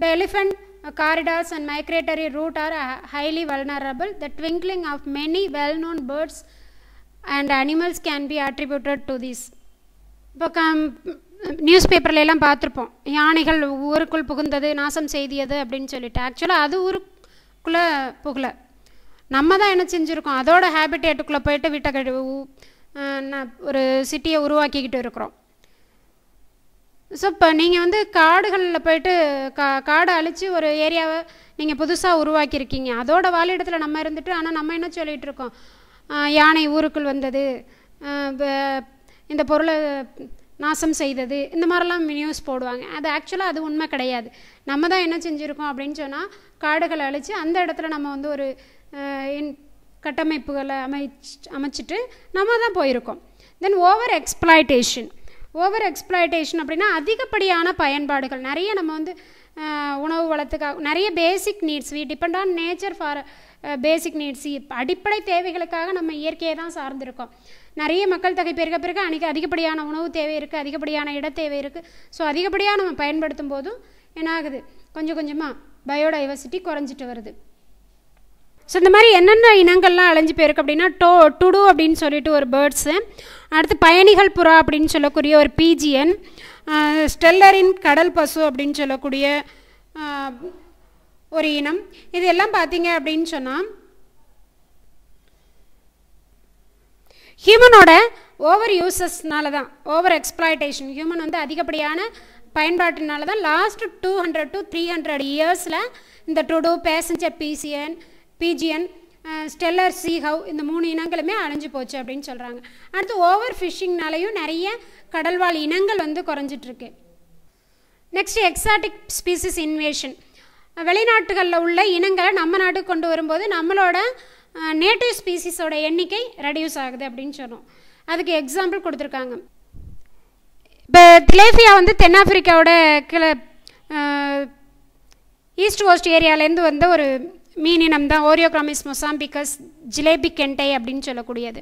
The elephant corridors and migratory route are highly vulnerable. The twinkling of many well-known birds and animals can be attributed to this. இப்போ நியூஸ் பேப்பர்லாம் பார்த்துருப்போம், யானைகள் ஊருக்குள் புகுந்தது, நாசம் செய்தியது அப்படின்னு சொல்லிட்டு. ஆக்சுவலாக அது ஊருக்குள்ளே புகலை, நம்ம தான் என்ன செஞ்சுருக்கோம், அதோட ஹேபிடேட்டுக்குள்ளே போயிட்டு வீட்டை ஒரு சிட்டியை உருவாக்கிக்கிட்டு இருக்கிறோம். ஸோ இப்போ நீங்கள் வந்து காடுகளில் போயிட்டு காடை அழித்து ஒரு ஏரியாவை நீங்கள் புதுசாக உருவாக்கியிருக்கீங்க, அதோட வாழிடத்தில் நம்ம இருந்துட்டு, ஆனால் நம்ம என்ன சொல்லிகிட்டு இருக்கோம், யானை ஊருக்குள் வந்தது, இந்த பொருளை நாசம் செய்தது, இந்த மாதிரிலாம் நியூஸ் போடுவாங்க. அது ஆக்சுவலாக அது உண்மை கிடையாது. நம்ம தான் என்ன செஞ்சுருக்கோம் அப்படின்னு சொன்னால் காடுகளை அழித்து அந்த இடத்துல நம்ம வந்து ஒரு கட்டமைப்புகளை அமைச்சிட்டு நம்ம தான் போயிருக்கோம். தென் ஓவர் எக்ஸ்ப்ளாய்டேஷன் அப்படின்னா அதிகப்படியான பயன்பாடுகள். நிறைய நம்ம வந்து உணவு வளத்துக்காக நிறைய basic needs, we depend on nature for basic needs, அடிப்படை தேவைகளுக்காக நம்ம இயற்கையை தான் சார்ந்திருக்கோம். நிறைய மக்கள் தொகை பெருக பிறகு அதிகப்படியான உணவு தேவை இருக்குது, அதிகப்படியான இட தேவை இருக்குது. ஸோ அதிகப்படியாக நம்ம பயன்படுத்தும் போதும் என்ன ஆகுது, கொஞ்சம் கொஞ்சமாக பயோடைவர்சிட்டி குறைஞ்சிட்டு வருது. ஸோ இந்த மாதிரி என்னென்ன இனங்கள்லாம் அழிஞ்சு போயிருக்கு அப்படின்னா டுடு அப்படின்னு சொல்லிட்டு ஒரு பேர்ட்ஸு, அடுத்து பயணிகள் புறா அப்படின்னு சொல்லக்கூடிய ஒரு பீஜியன், ஸ்டெல்லரின் கடல் பசு அப்படின்னு சொல்லக்கூடிய ஒரு இனம். இது எல்லாம் பார்த்தீங்க அப்படின்னு சொன்னால் ஹியூமனோட ஓவர் யூசஸ்னால தான், ஓவர் எக்ஸ்ப்ளாய்டேஷன், ஹியூமன் வந்து அதிகப்படியான பயன்பாட்டினால தான் லாஸ்ட் 200 to 300 இயர்ஸில் இந்த டுடு, பேசஞ்சர் பீஜியன், ஸ்டெல்லர் சீஹவ் இந்த 3 இனங்களுமே அழிஞ்சு போச்சு அப்படின்னு சொல்கிறாங்க. அடுத்து ஓவர் ஃபிஷிங்னாலையும் நிறைய கடல்வாழ் இனங்கள் வந்து குறைஞ்சிட்ருக்கு. நெக்ஸ்ட் எக்ஸாட்டிக் ஸ்பீசிஸ் இன்வேஷன், வெளிநாட்டுகளில் உள்ள இனங்களை நம்ம நாட்டுக்கு கொண்டு வரும்போது நம்மளோட நேட்டிவ் ஸ்பீசிஸோட எண்ணிக்கை ரெடியூஸ் ஆகுது அப்படின்னு சொன்னோம். அதுக்கு எக்ஸாம்பிள் கொடுத்துருக்காங்க. இப்போ திலேஃபியா வந்து தென்னாப்பிரிக்காவோட ஈஸ்ட் கோஸ்ட் ஏரியாவிலேருந்து வந்த ஒரு மீனினம் தான், ஓரியோக்ராமிஸ் மொசாம்பிகஸ் ஜிலேபி கெண்டை அப்படின்னு சொல்லக்கூடியது.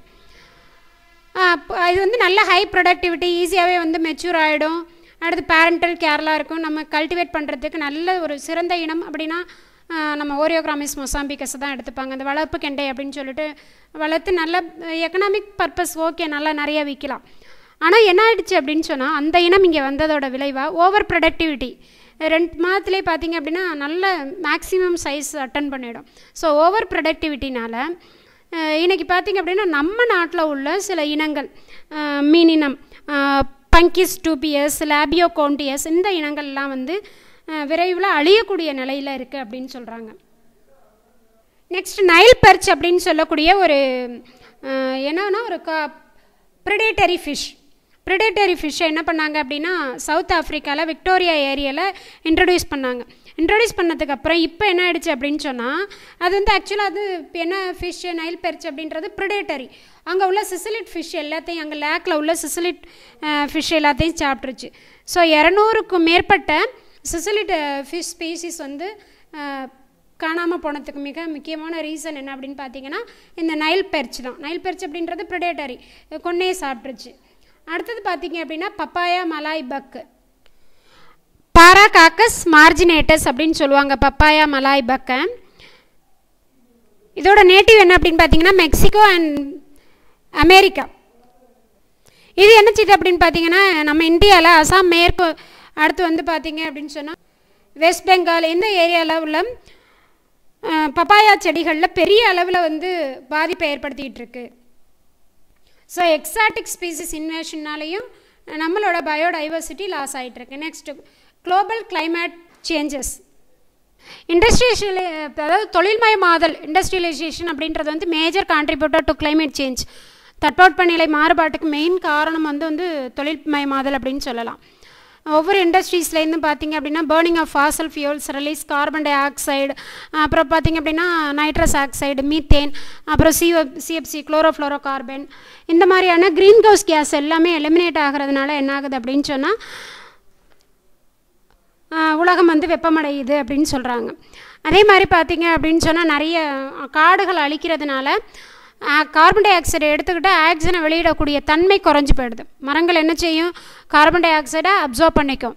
இது வந்து நல்ல ஹை ப்ரொடக்டிவிட்டி, ஈஸியாகவே வந்து மெச்சூர் ஆகிடும். அடுத்து பேரண்டல் கேர்லாம் இருக்கும், நம்ம கல்டிவேட் பண்ணுறதுக்கு நல்ல ஒரு சிறந்த இனம் அப்படின்னா நம்ம ஓரியோக்ராமிஸ் மொசாம்பிகஸ் தான் எடுத்துப்பாங்க. அந்த வளர்ப்பு கெண்டை அப்படின்னு சொல்லிட்டு வளர்த்து நல்ல எக்கனாமிக் பர்பஸ் ஓகே, நல்லா நிறையா விற்கலாம். ஆனால் என்ன ஆயிடுச்சு அப்படின்னு சொன்னால் அந்த இனம் இங்கே வந்ததோட விளைவாக ஓவர் ப்ரொடக்டிவிட்டி, 2 மாதத்துலேயே பார்த்திங்க அப்படின்னா நல்ல மேக்ஸிமம் சைஸ் அட்டன் பண்ணிடும். ஸோ ஓவர் ப்ரொடக்டிவிட்டினால் இன்றைக்கி பார்த்திங்க அப்படின்னா நம்ம நாட்டில் உள்ள சில இனங்கள், மீனினம், பங்கிஸ் டூபியஸ், லேபியோ கோண்டியஸ், இந்த இனங்கள்லாம் வந்து விரைவில் அழியக்கூடிய நிலையில் இருக்குது அப்படின்னு சொல்கிறாங்க. நெக்ஸ்ட் நைல் பெர்ச் அப்படின்னு சொல்லக்கூடிய ஒரு என்னன்னா ஒரு ப்ரிடேட்டரி ஃபிஷ்ஷை என்ன பண்ணாங்க அப்படின்னா சவுத் ஆஃப்ரிக்காவில் விக்டோரியா ஏரியாவில் இன்ட்ரடியூஸ் பண்ணதுக்கப்புறம் இப்போ என்ன ஆயிடுச்சு அப்படின்னு சொன்னால் அது வந்து ஆக்சுவலாக அது என்ன ஃபிஷ், நைல் பெர்ச் அப்படின்றது ப்ரிடேட்டரி. அங்கே உள்ள சிசிலிட் ஃபிஷ் எல்லாத்தையும், அங்கே லேக்கில் உள்ள சிசிலிட் ஃபிஷ் எல்லாத்தையும் சாப்பிட்ருச்சு. ஸோ 200க்கும் மேற்பட்ட சிசிலிட் ஃபிஷ் ஸ்பீசிஸ் வந்து காணாமல் போனதுக்கு மிக முக்கியமான ரீசன் என்ன அப்படின்னு பார்த்தீங்கன்னா இந்த நைல் பெர்ச் தான். நைல் பெர்ச் அப்படின்றது ப்ரிடேட்டரி, கொன்னே சாப்பிட்ருச்சு. அடுத்தது பார்த்தீங்க அப்படின்னா பப்பாயா மலாய் பக்கு, பாராகாக்கஸ் மார்ஜினேட்டஸ் அப்படின்னு சொல்லுவாங்க பப்பாயா மலாய் பக்கை. இதோட நேட்டிவ் என்ன அப்படின்னு பார்த்தீங்கன்னா மெக்சிகோ அண்ட் அமெரிக்கா. இது என்ன செய்யுது அப்படின்னு பார்த்தீங்கன்னா, நம்ம இந்தியாவில் அசாம் மேற்கு, அடுத்து வந்து பார்த்தீங்க அப்படின்னு சொன்னால் வெஸ்ட் பெங்கால், இந்த ஏரியாவில் உள்ள பப்பாயா செடிகளில் பெரிய அளவில் வந்து பாதிப்பை ஏற்படுத்திகிட்டு இருக்கு. ஸோ எக்ஸாட்டிக் ஸ்பீசிஸ் இன்வேஷன்னாலையும் நம்மளோட பயோடைவர்சிட்டி லாஸ் ஆகிட்டுருக்கு. Next global climate changes. அதாவது தொழில்மயமாதல், இண்டஸ்ட்ரியலைசேஷன் அப்படின்றது வந்து major contributor to climate change. தட்பவெப்பநிலை மாறுபாட்டுக்கு மெயின் காரணம் வந்து தொழில்மயமாதல் அப்படின்னு சொல்லலாம். ஒவ்வொரு இண்டஸ்ட்ரீஸ்லேருந்து பார்த்திங்க அப்படின்னா burning of fossil fuels, release carbon dioxide, அப்புறம் பார்த்திங்க அப்படின்னா நைட்ரஸ் ஆக்சைடு, மீத்தேன், அப்புறம் சிஎஃப்சி குளோரோஃப்ளோரோ கார்பன், இந்த மாதிரியான க்ரீன் ஹவுஸ் கேஸ் எல்லாமே எலிமினேட் ஆகிறதுனால என்ன ஆகுது அப்படின்னு சொன்னால் உலகம் வந்து வெப்பமடையுது அப்படின்னு சொல்கிறாங்க. அதே மாதிரி பார்த்திங்க அப்படின்னு சொன்னால் நிறைய காடுகள் அழிக்கிறதுனால கார்பன் டை ஆக்சைடை எடுத்துக்கிட்டு ஆக்சிஜனை வெளியிடக்கூடிய தன்மை குறைஞ்சி போயிடுது. மரங்கள் என்ன செய்யும், கார்பன் டை ஆக்சைடை அப்சார்ப் பண்ணிக்கும்,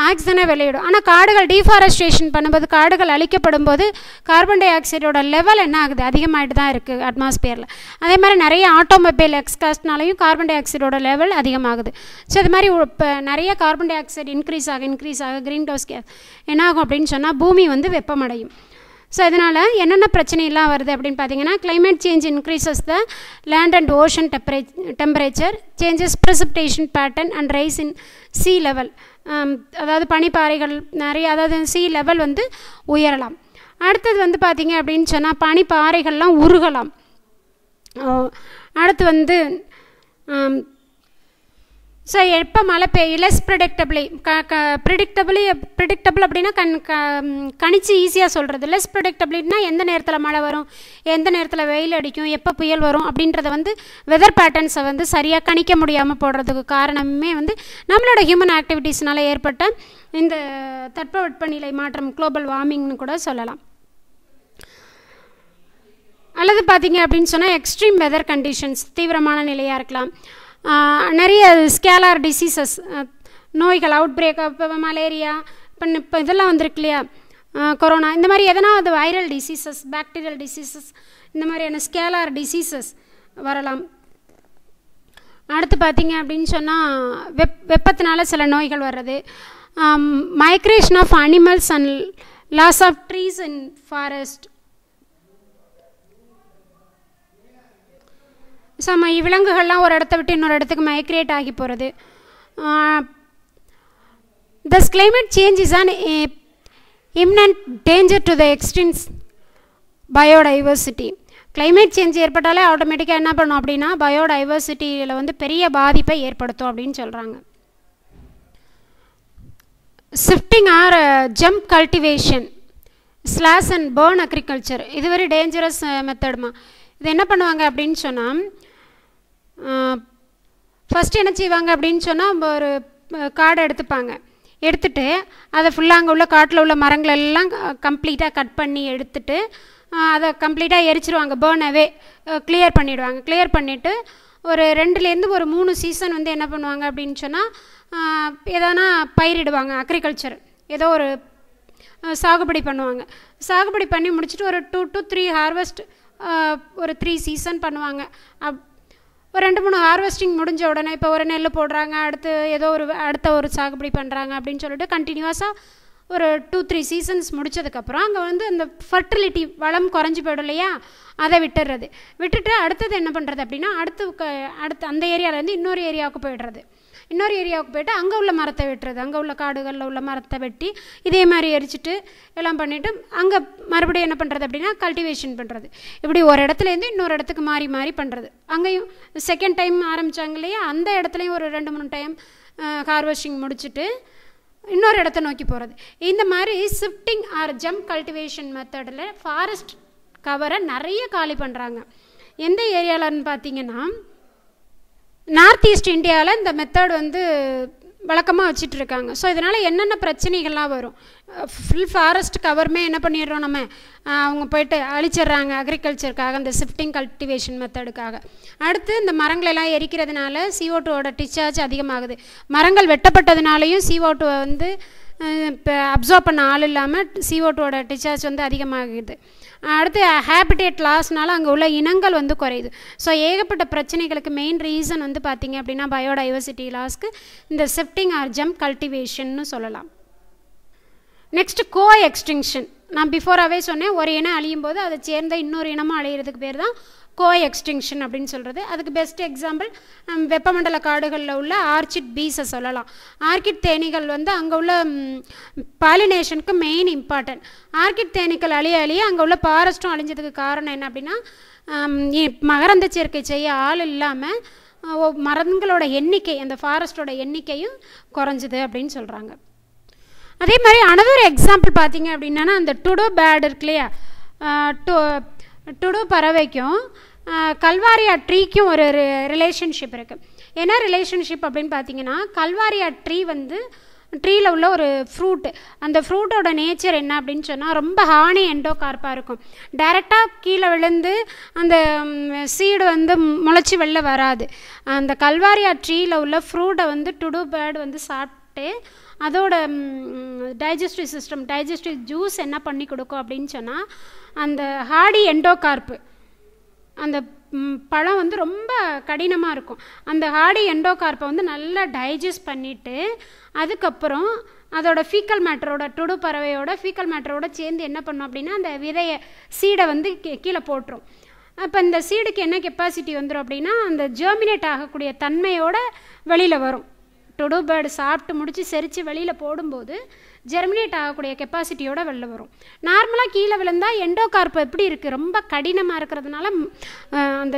ஆக்சிஜனை வெளியிடும். ஆனால் காடுகள் டீஃபாரஸ்ட்ரேஷன் பண்ணும்போது, காடுகள் அழிக்கப்படும் போது கார்பன் டை ஆக்சைடோட லெவல் என்ன ஆகுது, அதிகமாகிட்டு தான் இருக்குது அட்மாஸ்பியரில். அதே மாதிரி நிறைய ஆட்டோமொபைல் எக்ஸ்காஸ்ட்னாலையும் கார்பன் டை ஆக்சைடோட லெவல் அதிகமாகுது. ஸோ இது மாதிரி இப்போ நிறைய கார்பன் டை ஆக்சைடு இன்க்ரீஸ் ஆக க்ரீன் ஹவுஸ் கேஸ் என்ன ஆகும் அப்படின்னு சொன்னால் பூமி வந்து வெப்பமடையும். ஸோ இதனால் என்னென்ன பிரச்சனைலாம் வருது அப்படின்னு பார்த்தீங்கன்னா, climate change increases the land and ocean temperature, changes precipitation pattern and rise in sea level. அதாவது பனிப்பாறைகள் நிறைய, அதாவது சீ லெவல் வந்து உயரலாம். அடுத்தது வந்து பார்த்திங்க அப்படின்னு சொன்னால் பனிப்பாறைகள்லாம் உருகலாம். அடுத்து வந்து ஸோ எப்போ மழை பெய்யும், லெஸ் ப்ரிடிக்டபிள் அப்படின்னா கணிச்சு ஈஸியாக சொல்கிறது. லெஸ் ப்ரிடிக்டபிள்னா எந்த நேரத்தில் மழை வரும், எந்த நேரத்தில் வெயில் அடிக்கும், எப்போ புயல் வரும் அப்படின்றத வந்து வெதர் பேட்டர்ன்ஸை வந்து சரியாக கணிக்க முடியாமல் போடுறதுக்கு காரணமே வந்து நம்மளோட ஹியூமன் ஆக்டிவிட்டீஸ்னால் ஏற்பட்ட இந்த தட்பவெப்பநிலை மாற்றம், குளோபல் வார்மிங்னு கூட சொல்லலாம். அல்லது பார்த்திங்க அப்படின்னு சொன்னால் எக்ஸ்ட்ரீம் வெதர் கண்டிஷன்ஸ், தீவிரமான நிலையாக இருக்கலாம். நிறைய ஸ்கேலார் டிசீசஸ், நோய்கள், அவுட் பிரேக், இப்போ மலேரியா, இப்போ இதெல்லாம் வந்துருக்கு இல்லையா, கொரோனா, இந்த மாதிரி எதனா அது வைரல் டிசீசஸ், பாக்டீரியல் டிசீசஸ், இந்த மாதிரியான ஸ்கேலார் டிசீசஸ் வரலாம். அடுத்து பார்த்திங்க அப்படின்னு சொன்னால் வெப்பத்தினால சில நோய்கள் வர்றது, migration of animals and loss of trees in forest. விலங்குகள்லாம் ஒரு இடத்த விட்டு இன்னொரு இடத்துக்கு மைக்ரேட் ஆகி போகிறது. Thus climate change is an imminent danger to the extinct biodiversity. Climate change ஏற்பட்டாலே ஆட்டோமேட்டிக்காக என்ன பண்ணும் அப்படின்னா பயோடைவர்சிட்டியில் வந்து பெரிய பாதிப்பை ஏற்படுத்தும் அப்படின்னு சொல்கிறாங்க. Shifting or jump cultivation slash and burn agriculture, இது வெரி டேஞ்சரஸ் மெத்தட்மா. இது என்ன பண்ணுவாங்க அப்படின்னு சொன்னால், ஃபஸ்ட்டு என்ன செய்வாங்க அப்படின்னு சொன்னால் ஒரு காடை எடுத்துட்டு அதை ஃபுல்லாக அங்கே உள்ள காட்டில் உள்ள மரங்களெல்லாம் கம்ப்ளீட்டாக கட் பண்ணி எடுத்துட்டு அதை கம்ப்ளீட்டாக எரிச்சிருவாங்க, பேர்னவே கிளியர் பண்ணிவிடுவாங்க. கிளியர் பண்ணிவிட்டு ஒரு 2லேருந்து ஒரு 3 சீசன் வந்து என்ன பண்ணுவாங்க அப்படின்னு சொன்னால் எதனா பயிரிடுவாங்க, அக்ரிகல்ச்சர் ஏதோ ஒரு சாகுபடி பண்ணுவாங்க. சாகுபடி பண்ணி முடிச்சுட்டு ஒரு 2 to 3 ஹார்வெஸ்ட், ஒரு 3 சீசன் பண்ணுவாங்க. ஒரு 2-3 ஹார்வெஸ்டிங் முடிஞ்ச உடனே இப்போ ஒரு நெல் போடுறாங்க, அடுத்த ஒரு சாகுபடி பண்ணுறாங்க அப்படின்னு சொல்லிட்டு கண்டினியூஸாக ஒரு 2-3 சீசன்ஸ் முடித்ததுக்கப்புறம் அங்கே வந்து அந்த ஃபர்டிலிட்டி வளம் குறைஞ்சி போய்டும் இல்லையா, அதை விட்டுட்டு அடுத்தது என்ன பண்ணுறது அப்படின்னா அடுத்து அந்த ஏரியாவிலேருந்து இன்னொரு ஏரியாவுக்கு போய்ட்டு அங்கே உள்ள மரத்தை வெட்டுறது, அங்கே உள்ள காடுகளில் உள்ள மரத்தை வெட்டி இதே மாதிரி எரிச்சிட்டு எல்லாம் பண்ணிவிட்டு அங்கே மறுபடியும் என்ன பண்ணுறது அப்படின்னா கல்டிவேஷன் பண்ணுறது. இப்படி ஒரு இடத்துலேருந்து இன்னொரு இடத்துக்கு மாறி பண்ணுறது. அங்கேயும் செகண்ட் டைம் ஆரம்பித்தாங்க இல்லையா, அந்த இடத்துலையும் ஒரு 2-3 டைம் ஹார்வெஸ்டிங் முடிச்சுட்டு இன்னொரு இடத்த நோக்கி போகிறது. இந்த மாதிரி ஷிஃப்டிங் ஆர் ஜம்ப் கல்டிவேஷன் மெத்தடில் ஃபாரஸ்ட் கவரை நிறைய காலி பண்ணுறாங்க. எந்த ஏரியாவில்னு பார்த்தீங்கன்னா நார்த் ஈஸ்ட் இந்தியாவில் இந்த மெத்தட் வந்து வழக்கமாக வச்சிட்ருக்காங்க. ஸோ இதனால் என்னென்ன பிரச்சனைகள்லாம் வரும், ஃபுல் ஃபாரஸ்ட் கவருமே என்ன பண்ணிடுறோம் நம்ம, அவங்க போய்ட்டு அழிச்சிட்றாங்க அக்ரிகல்ச்சருக்காக, இந்த ஷிஃப்டிங் கல்டிவேஷன் மெத்தடுக்காக. அடுத்து இந்த மரங்களெல்லாம் எரிக்கிறதுனால CO2 டிஸ்சார்ஜ் அதிகமாகுது. மரங்கள் வெட்டப்பட்டதுனாலையும் CO2 வந்து இப்போ அப்சார்ப் பண்ண ஆள் இல்லாமல் CO2 டிஸ்சார்ஜ் வந்து அதிகமாகுது. அடுத்து ஹேபிடேட் லாஸ்னால அங்கே உள்ள இனங்கள் வந்து குறையுது. ஸோ ஏகப்பட்ட பிரச்சனைகளுக்கு மெயின் ரீசன் வந்து பார்த்திங்க அப்படின்னா பயோடைவர்சிட்டி லாஸ்க்கு இந்த ஷிஃப்டிங் ஆர் ஜம்ப் கல்டிவேஷன்னு சொல்லலாம். நெக்ஸ்ட்டு கோ எக்ஸ்டிங்ஷன். நான் பிஃபோராகவே சொன்னேன், ஒரு இனம் அழியும் போது அதை சேர்ந்த இன்னொரு இனமும் அழியிறதுக்கு பேர் தான் கோ எக்ஸ்டிங்ஷன் அப்படின்னு சொல்கிறது. அதுக்கு பெஸ்ட் எக்ஸாம்பிள் வெப்பமண்டல காடுகளில் உள்ள ஆர்ச்சிட் பீஸை சொல்லலாம். ஆர்கிட் தேனீகள் வந்து அங்கே உள்ள பாலினேஷனுக்கு மெயின் இம்பார்ட்டன்ட். ஆர்கிட் தேனீக்கள் அழிய அங்கே உள்ள ஃபாரஸ்ட்டும் அழிஞ்சதுக்கு காரணம் என்ன அப்படின்னா மகரந்த சேர்க்கை செய்ய ஆள் இல்லாமல் மரங்களோட எண்ணிக்கை, அந்த ஃபாரஸ்ட்டோட எண்ணிக்கையும் குறைஞ்சிது அப்படின்னு சொல்கிறாங்க. அதே மாதிரி அனதர் எக்ஸாம்பிள் பார்த்தீங்க அப்படின்னா அந்த டுடோ பேர்டு இருக்கு இல்லையா, டுடோ பறவைக்கும் கல்வாரியா ட்ரீக்கும் ஒரு ரிலேஷன்ஷிப் இருக்குது. என்ன ரிலேஷன்ஷிப் அப்படின்னு பார்த்தீங்கன்னா கல்வாரியா ட்ரீ வந்து ட்ரீயில் உள்ள ஒரு ஃப்ரூட்டு. அந்த ஃப்ரூட்டோட நேச்சர் என்ன அப்படின்னு சொன்னால் ரொம்ப ஹானி எண்டோகார்ப்பாக இருக்கும். டைரெக்டாக கீழே விழுந்து அந்த சீடு வந்து முளைச்சி வெளில வராது. அந்த கல்வாரியா ட்ரீயில் உள்ள ஃப்ரூட்டை வந்து டுடோ பேர்டு வந்து சாப்பிட்டு அதோட டைஜஸ்டிவ் சிஸ்டம், டைஜஸ்டிவ் ஜூஸ் என்ன பண்ணி கொடுக்கும் அப்படின்னு சொன்னால் அந்த ஹார்டி எண்டோகார்ப்பு, அந்த பழம் வந்து ரொம்ப கடினமாக இருக்கும். அந்த ஹார்டி எண்டோகார்ப்பை வந்து நல்லா டைஜஸ்ட் பண்ணிவிட்டு அதுக்கப்புறம் அதோட ஃபீக்கல் மேட்டரோட, டுடு பறவையோட ஃபீக்கல் மேட்டரோட சேர்ந்து என்ன பண்ணும் அப்படின்னா அந்த விதையை சீடை வந்து கீழே போட்டுரும். அப்போ இந்த சீடுக்கு என்ன கெப்பாசிட்டி வந்துடும் அப்படின்னா அந்த ஜெர்மினேட் ஆகக்கூடிய தன்மையோட வெளியில் வரும். டுடோ பேர்டு சாப்பிட்டு முடித்து செரித்து வெளியில் போடும்போது ஜெர்மினேட் ஆகக்கூடிய கெப்பாசிட்டியோட வெளில வரும். நார்மலாக கீழே விழுந்தால் எண்டோகார்ப்பு எப்படி இருக்குது, ரொம்ப கடினமாக இருக்கிறதுனால அந்த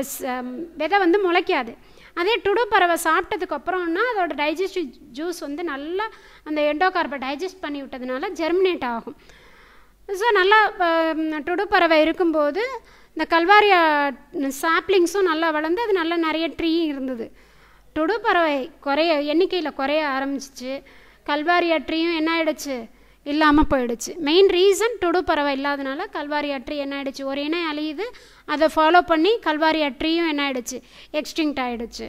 விதை வந்து முளைக்காது. அதே டுடோ பறவை சாப்பிட்டதுக்கப்புறம்னா அதோட டைஜஸ்டிவ் ஜூஸ் வந்து நல்லா அந்த எண்டோகார்ப்பை டைஜஸ்ட் பண்ணி விட்டதுனால ஜெர்மினேட் ஆகும். ஸோ நல்லா டுடோ பறவை இருக்கும்போது இந்த கல்வாரியா சாப்ளிங்ஸும் நல்லா வளர்ந்து அது நல்லா நிறைய ட்ரீ இருந்தது. டுடு பறவை எண்ணிக்கையில் குறைய ஆரம்பிச்சிச்சு. கல்வாரியா ட்ரீயும் என்ன ஆகிடுச்சு, இல்லாமல் போயிடுச்சு. மெயின் ரீசன் டுடு பறவை இல்லாதனால கல்வாரியா ட்ரீ என்ன ஆகிடுச்சு, ஒரு இனம் அழியுது, அதை ஃபாலோ பண்ணி கல்வாரியா ட்ரீயும் என்ன ஆகிடுச்சு, எக்ஸ்டிங்க்ட் ஆகிடுச்சு.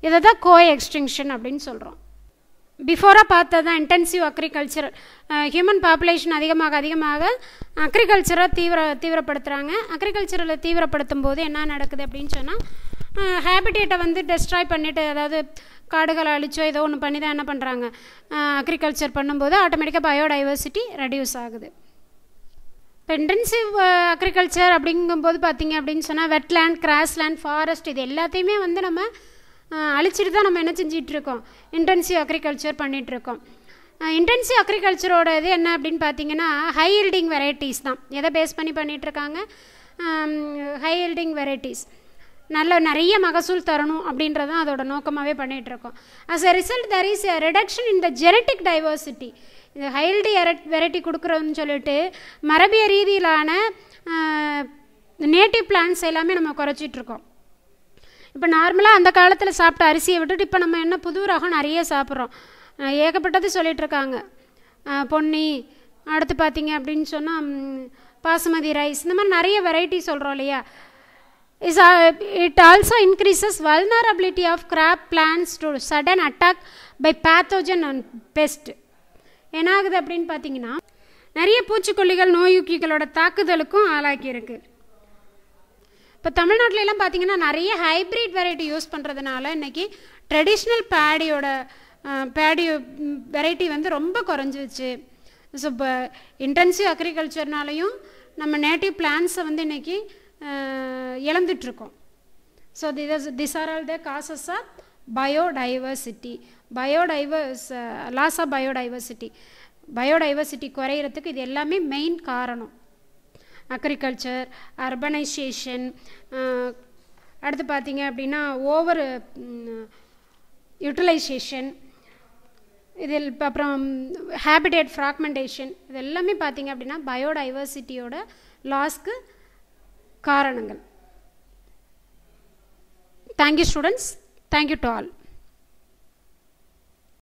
இதை தான் கோ எக்ஸ்டிங்ஷன் அப்படின்னு சொல்கிறோம். பிஃபோராக பார்த்தது தான் இன்டென்சிவ் அக்ரிகல்ச்சர். ஹியூமன் பாப்புலேஷன் அதிகமாக அக்ரிகல்ச்சரை தீவிரப்படுத்துகிறாங்க. அக்ரிகல்ச்சரில் தீவிரப்படுத்தும் போது என்ன நடக்குது அப்படின்னு சொன்னால் ஹேபிடேட்டை வந்து டெஸ்ட்ராய் பண்ணிவிட்டு, அதாவது காடுகளை அழிச்சோ ஏதோ ஒன்று பண்ணி தான் என்ன பண்ணுறாங்க, அக்ரிகல்ச்சர் பண்ணும்போது ஆட்டோமேட்டிக்காக பயோடைவர்சிட்டி ரெடியூஸ் ஆகுது. இப்போ இன்டென்சிவ் அக்ரிகல்ச்சர் அப்படிங்கும்போது பார்த்திங்க அப்படின்னு சொன்னால் வெட்லேண்ட், கிராஸ்லேண்ட், ஃபாரஸ்ட் இது எல்லாத்தையுமே வந்து நம்ம அழிச்சிட்டு தான் நம்ம என்ன செஞ்சிட்ருக்கோம், இன்டென்சிவ் அக்ரிகல்ச்சர் பண்ணிகிட்ருக்கோம். இன்டென்சிவ் அக்ரிகல்ச்சரோட இது என்ன அப்படின்னு பார்த்தீங்கன்னா ஹை ஈல்டிங் வெரைட்டிஸ் தான். எதை பேஸ் பண்ணி பண்ணிகிட்ருக்காங்க, ஹை ஈல்டிங் வெரைட்டிஸ், நிறைய மகசூல் தரணும் அப்படின்றதான் அதோட நோக்கமாகவே பண்ணிகிட்ருக்கோம். As a result there is a reduction in the genetic diversity. இந்த ஹைல்டி வெரைட்டி கொடுக்குறோன்னு சொல்லிட்டு மரபிய ரீதியிலான நேட்டிவ் பிளான்ட்ஸ் எல்லாமே நம்ம குறைச்சிட்ருக்கோம். இப்போ நார்மலாக அந்த காலத்தில் சாப்பிட்ட அரிசியை விட்டுட்டு இப்போ நம்ம என்ன புது ரகம் நிறைய சாப்பிட்றோம். ஏகப்பட்டது சொல்லிகிட்ருக்காங்க. பொன்னி, அடுத்து பார்த்திங்க அப்படின்னு சொன்னால் பாசுமதி ரைஸ், இந்த மாதிரி நிறைய வெரைட்டி சொல்கிறோம் இல்லையா. It also increases vulnerability of crop plants to sudden attack by pathogen and pest. என்ன ஆகுது அப்படின்னு பார்த்தீங்கன்னா நிறைய பூச்சிக்கொல்லிகள், நோயூக்கிகளோட தாக்குதலுக்கும் ஆளாக்கியிருக்கு. இப்போ தமிழ்நாட்டிலலாம் பார்த்தீங்கன்னா நிறைய ஹைப்ரிட் வெரைட்டி யூஸ் பண்ணுறதுனால இன்றைக்கி ட்ரெடிஷ்னல் பேடி வெரைட்டி வந்து ரொம்ப குறைஞ்சிச்சு. ஸோ இப்போ இன்டென்சிவ் அக்ரிகல்ச்சர்னாலையும் நம்ம நேட்டிவ் பிளான்ஸை வந்து இன்றைக்கி இழந்துட்டுருக்கோம். So this are all the causes of biodiversity. Loss of biodiversity குறையிறதுக்கு இது எல்லாமே மெயின் காரணம். அக்ரிகல்ச்சர், அர்பனைசேஷன், அடுத்து பார்த்திங்க அப்படின்னா ஓவர் யூட்டிலைசேஷன், இதில் அப்புறம் ஹேபிடேட் ஃப்ராக்மெண்டேஷன், இது எல்லாமே பார்த்திங்க அப்படின்னா பயோடைவர்சிட்டியோட லாஸ்க்கு காரணங்கள். Thank you students. Thank you to all.